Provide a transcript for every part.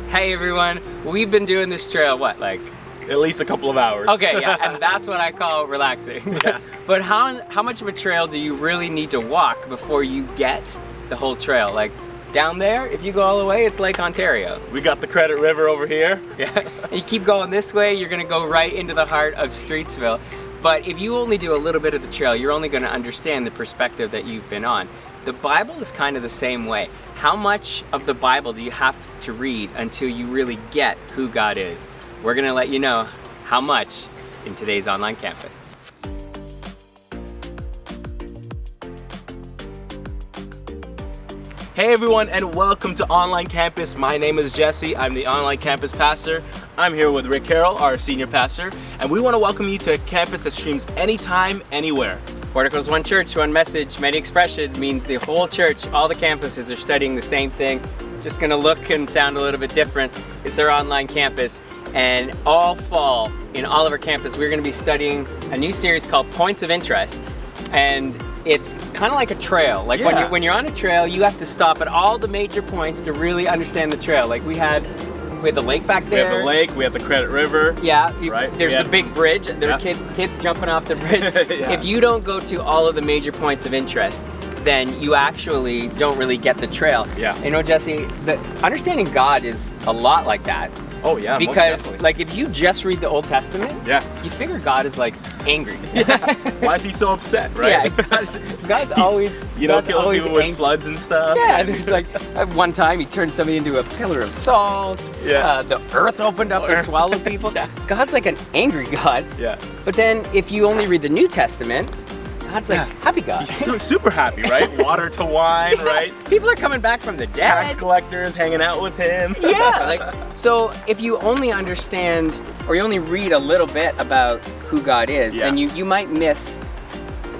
Hey everyone, we've been doing this trail, like at least a couple of hours. Okay, yeah, and that's what I call relaxing. Yeah. But how much of a trail do you really need to walk before you get the whole trail? Like down there, if you go all the way, it's Lake Ontario. We got the Credit River over here. Yeah. You keep going this way, you're gonna go right into the heart of Streetsville. But if you only do a little bit of the trail, you're only gonna understand the perspective that you've been on. The Bible is kind of the same way. How much of the Bible do you have to read until you really get who God is? We're gonna let you know how much in today's online campus. Hey everyone, and welcome to Online Campus. My name is Jesse. I'm the Online Campus Pastor. I'm here with Carrol, our Senior Pastor, and we want to welcome you to a campus that streams anytime, anywhere. Porticos, one church, one message, many expressions means the whole church, all the campuses are studying the same thing. Just gonna look and sound a little bit different. It's our online campus, and all fall in all of our campus, we're gonna be studying a new series called Points of Interest. And it's kind of like a trail. Like when you're on a trail, you have to stop at all the major points to really understand the trail. Like we had the lake back there. We have the lake, we have the Credit River. Yeah, right? There's the big bridge. There are kids jumping off the bridge. Yeah. If you don't go to all of the major points of interest, then you actually don't really get the trail. Yeah. You know, Jesse, understanding God is a lot like that. Oh yeah, because like if you just read the Old Testament, you figure God is like angry. Why is he so upset, right? Yeah, God's always killing people with floods and stuff. Yeah, there's like at one time he turned somebody into a pillar of salt. Yeah. The earth opened up and swallowed people. God's like an angry God. Yeah. But then if you only read the New Testament, God's like happy God. He's super happy, right? Water to wine, right? People are coming back from the dead. Tax collectors hanging out with him. Yeah, so if you only understand or you only read a little bit about who God is, then you might miss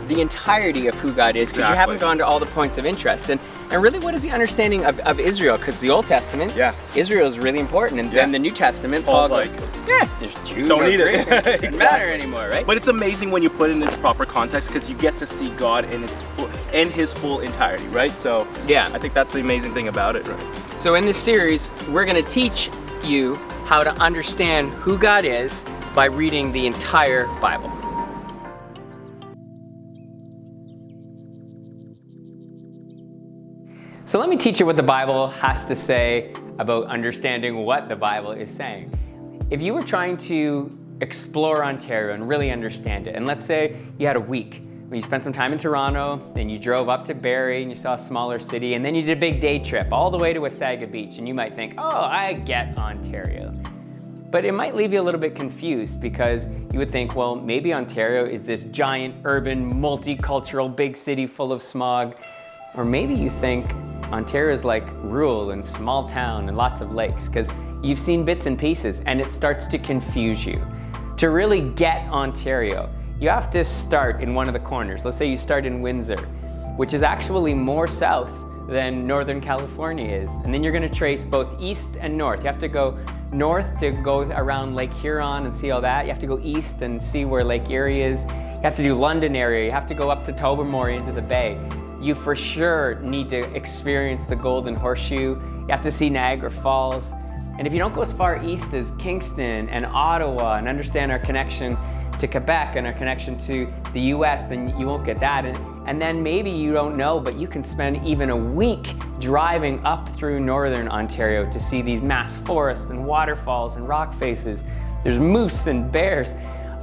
the entirety of who God is because you haven't gone to all the points of interest. And really, what is the understanding of Israel? Because the Old Testament, Israel is really important, and then the New Testament, Paul's like, there's Jews, don't need it. It doesn't matter anymore, right? But it's amazing when you put it in its proper context because you get to see God in his full entirety, right? So I think that's the amazing thing about it, right? So in this series, we're going to teach you how to understand who God is by reading the entire Bible. So let me teach you what the Bible has to say about understanding what the Bible is saying. If you were trying to explore Ontario and really understand it, and let's say you had a week when you spent some time in Toronto, then you drove up to Barrie and you saw a smaller city, and then you did a big day trip all the way to Wasaga Beach, and you might think, oh, I get Ontario. But it might leave you a little bit confused because you would think, well, maybe Ontario is this giant, urban, multicultural, big city full of smog. Or maybe you think Ontario is like rural and small town and lots of lakes because you've seen bits and pieces and it starts to confuse you. To really get Ontario, you have to start in one of the corners. Let's say you start in Windsor, which is actually more south than Northern California is. And then you're gonna trace both east and north. You have to go north to go around Lake Huron and see all that. You have to go east and see where Lake Erie is. You have to do London area. You have to go up to Tobermory into the bay. You for sure need to experience the Golden Horseshoe. You have to see Niagara Falls. And if you don't go as far east as Kingston and Ottawa and understand our connection to Quebec and our connection to the US, then you won't get that. And then maybe you don't know, but you can spend even a week driving up through Northern Ontario to see these mass forests and waterfalls and rock faces. There's moose and bears.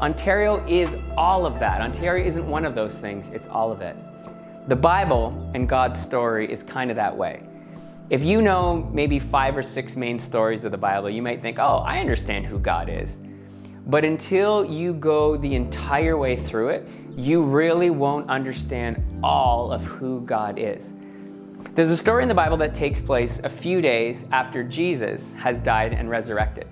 Ontario is all of that. Ontario isn't one of those things, it's all of it. The Bible and God's story is kind of that way. If you know maybe 5 or 6 main stories of the Bible, you might think, oh, I understand who God is. But until you go the entire way through it, you really won't understand all of who God is. There's a story in the Bible that takes place a few days after Jesus has died and resurrected.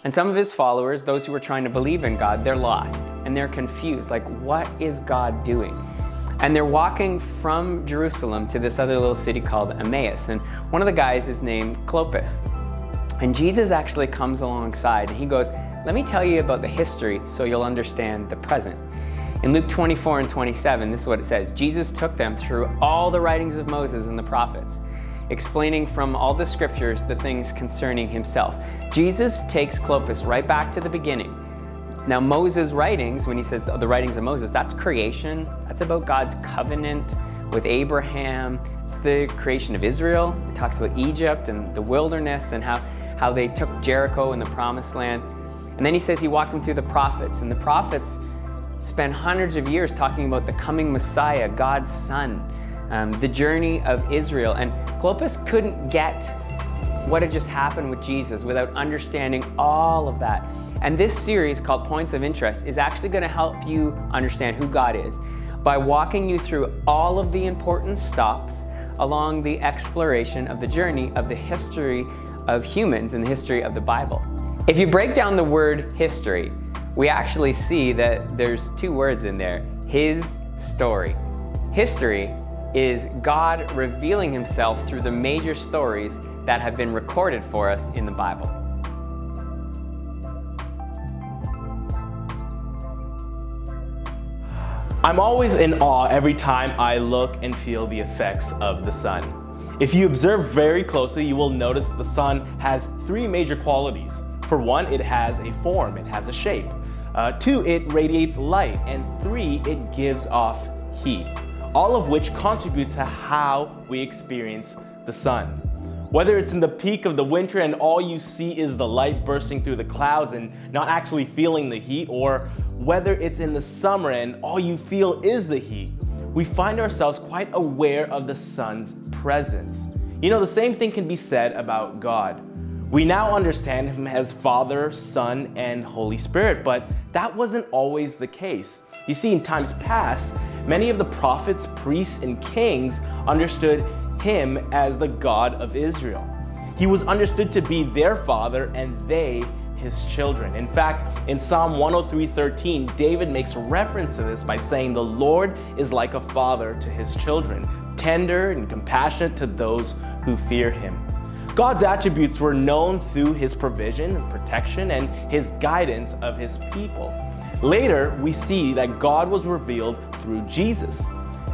And some of his followers, those who are trying to believe in God, they're lost and they're confused. Like, what is God doing? And they're walking from Jerusalem to this other little city called Emmaus. And one of the guys is named Clopas. And Jesus actually comes alongside and he goes, let me tell you about the history so you'll understand the present. In Luke 24 and 27, this is what it says. Jesus took them through all the writings of Moses and the prophets. explaining from all the scriptures the things concerning himself. Jesus takes Clopas right back to the beginning. Now, Moses' writings, when he says the writings of Moses, that's creation. That's about God's covenant with Abraham. It's the creation of Israel. It talks about Egypt and the wilderness and how they took Jericho and the promised land. And then he says he walked them through the prophets. And the prophets spent hundreds of years talking about the coming Messiah, God's Son, the journey of Israel. And Clopas couldn't get what had just happened with Jesus without understanding all of that. And this series called Points of Interest is actually going to help you understand who God is by walking you through all of the important stops along the exploration of the journey of the history of humans and the history of the Bible. If you break down the word history, we actually see that there's two words in there: his story. History is God revealing himself through the major stories that have been recorded for us in the Bible. I'm always in awe every time I look and feel the effects of the sun. If you observe very closely, you will notice the sun has three major qualities. For one, it has a form, it has a shape. Two, it radiates light. And three, it gives off heat. All of which contribute to how we experience the sun. Whether it's in the peak of the winter and all you see is the light bursting through the clouds and not actually feeling the heat, or whether it's in the summer and all you feel is the heat, we find ourselves quite aware of the sun's presence. You know, the same thing can be said about God. We now understand him as Father, Son, and Holy Spirit, but that wasn't always the case. You see, in times past, many of the prophets, priests, and kings understood him as the God of Israel. He was understood to be their father and they his children. In fact, in Psalm 103:13, David makes reference to this by saying, "The Lord is like a father to his children, tender and compassionate to those who fear him." God's attributes were known through his provision, protection, and his guidance of his people. Later, we see that God was revealed through Jesus.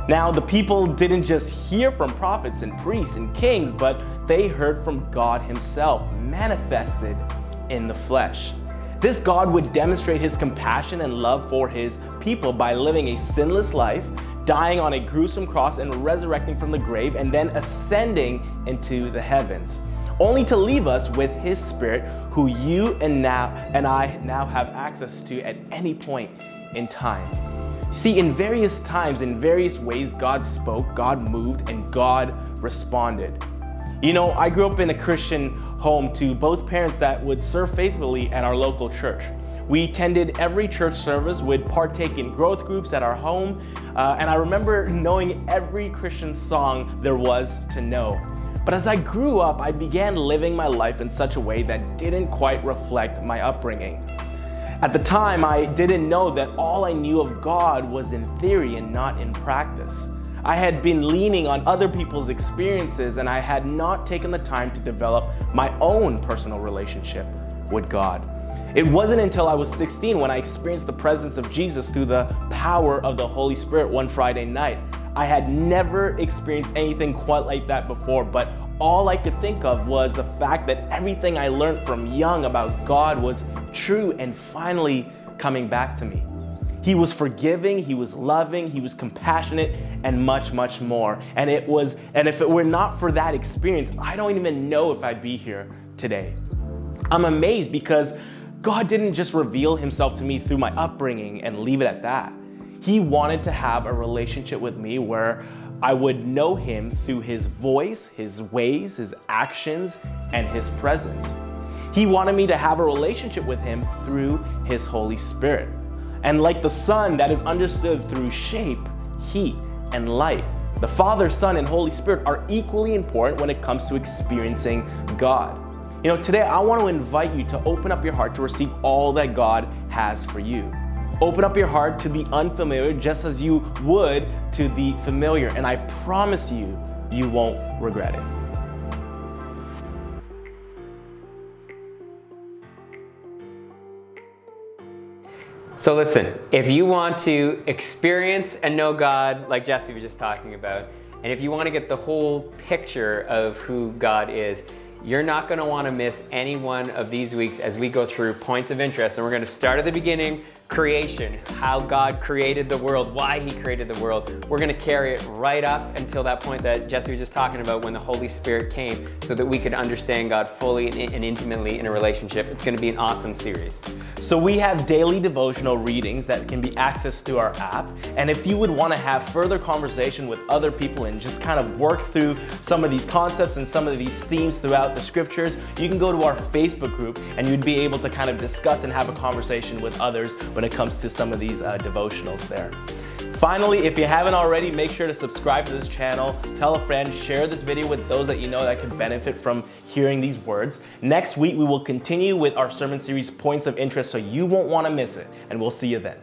Now, the people didn't just hear from prophets and priests and kings, but they heard from God himself, manifested in the flesh. This God would demonstrate his compassion and love for his people by living a sinless life, dying on a gruesome cross and resurrecting from the grave, and then ascending into the heavens, only to leave us with his Spirit, who you and I now have access to at any point in time. See, in various times, in various ways, God spoke, God moved, and God responded. You know, I grew up in a Christian home to both parents that would serve faithfully at our local church. We attended every church service, would partake in growth groups at our home, and I remember knowing every Christian song there was to know. But as I grew up, I began living my life in such a way that didn't quite reflect my upbringing. At the time, I didn't know that all I knew of God was in theory and not in practice. I had been leaning on other people's experiences, and I had not taken the time to develop my own personal relationship with God. It wasn't until I was 16 when I experienced the presence of Jesus through the power of the Holy Spirit one Friday night. I had never experienced anything quite like that before, but all I could think of was the fact that everything I learned from young about God was true and finally coming back to me. He was forgiving, he was loving, he was compassionate, and much, much more. And if it were not for that experience, I don't even know if I'd be here today. I'm amazed because God didn't just reveal himself to me through my upbringing and leave it at that. He wanted to have a relationship with me where I would know him through his voice, his ways, his actions, and his presence. He wanted me to have a relationship with him through his Holy Spirit. And like the sun that is understood through shape, heat, and light, the Father, Son, and Holy Spirit are equally important when it comes to experiencing God. You know, today I want to invite you to open up your heart to receive all that God has for you. Open up your heart to the unfamiliar just as you would to the familiar, and I promise you, you won't regret it. So listen, if you want to experience and know God like Jesse was just talking about, And if you want to get the whole picture of who God is, you're not going to want to miss any one of these weeks as we go through points of interest. And we're going to start at the beginning, creation, how God created the world, why he created the world. We're going to carry it right up until that point that Jesse was just talking about, when the Holy Spirit came, so that we could understand God fully and intimately in a relationship. It's going to be an awesome series. So we have daily devotional readings that can be accessed through our app. And if you would want to have further conversation with other people and just kind of work through some of these concepts and some of these themes throughout the scriptures, you can go to our Facebook group and you'd be able to kind of discuss and have a conversation with others when it comes to some of these devotionals there. Finally, if you haven't already, make sure to subscribe to this channel, tell a friend, share this video with those that you know that can benefit from hearing these words. Next week, we will continue with our sermon series, Points of Interest, so you won't want to miss it, and we'll see you then.